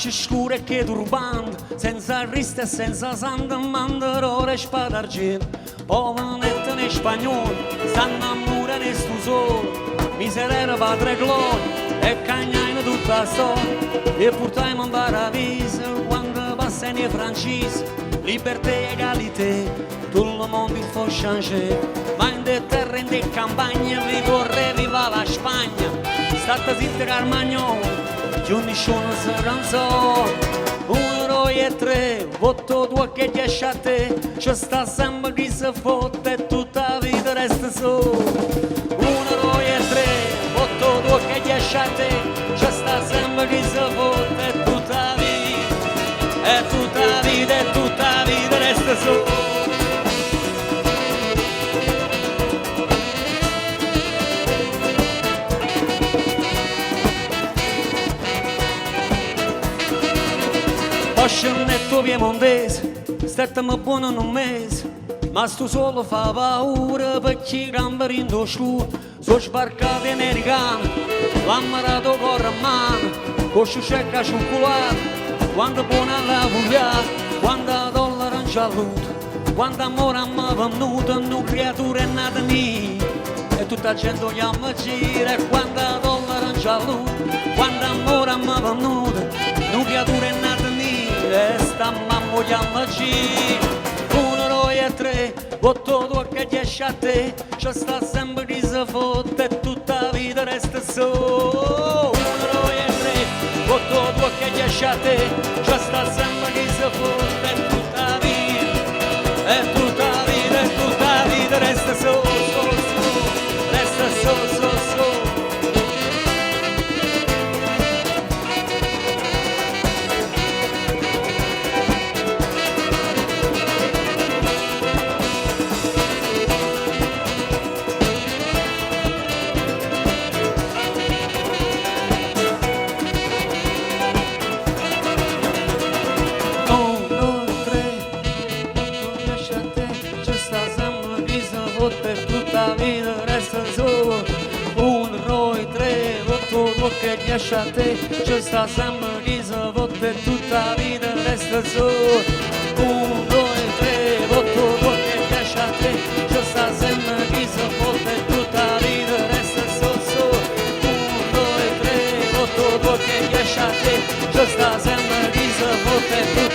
Nasce scura che turbando, senza rista e senza santo, manderò e spada d'argento. Povanetta in spagnolo, stanno a mura ne stu solo, miserere padre gloria, e cagnaino tutta la storia. E portiamo in paradiso, quando passano i francesi, libertà e egalité, tutto il mondo il fa changer. Ma in de terre, in de campagne, vi vorrei viva la Spagna, state zitte carmagnolo, giorni sono seranzo. 1, 2 e 3, voto 2 che 10 a te, c'è sta sempre chi si fotte e tutta la vita resta solo. 1, 2 e 3, voto 2 che 10 a te, c'è sta sempre chi si fotte e tutta la vita, e tutta la vita, e tutta la vita resta solo. Scennetto piemontese, statemi buono in un mese, ma sto solo fa paura perché i gamberi in scuro sono sbarcati americani, l'ammarato corre a mano, con scecca cioccolato, quando buona la voglia, quando dollaro in gialluto, quando amore a me venuto, una creatura è nata mia, e tutta la gente chiama gira, quando dollaro in gialluto, quando amore a me venuto, una creatura è nata mia. E sta mamma chiamaci 1, 2 e 3, voto 2 che 10 a te, c'è sta sempre chi si fotte e tutta la vita resta solo. 1, 2 e 3, voto 2 che 10 a te, c'è sta sempre chi si fotte e tutta la vita, e tutta la vita, e tutta la vita resta solo, resta solo. Per tutta la vita resta solo. 1, 2, 3, voto 2 che 10 a te, c'è sta sempre chi si vota e tutta la vita resta solo. 1, 2, 3, voto 2 che 10 a te, c'è sta sempre chi si vota e tutta la vita resta solo. 1, 2, 3, voto 2 che 10 a te, c'è sta sempre chi si vota e tutta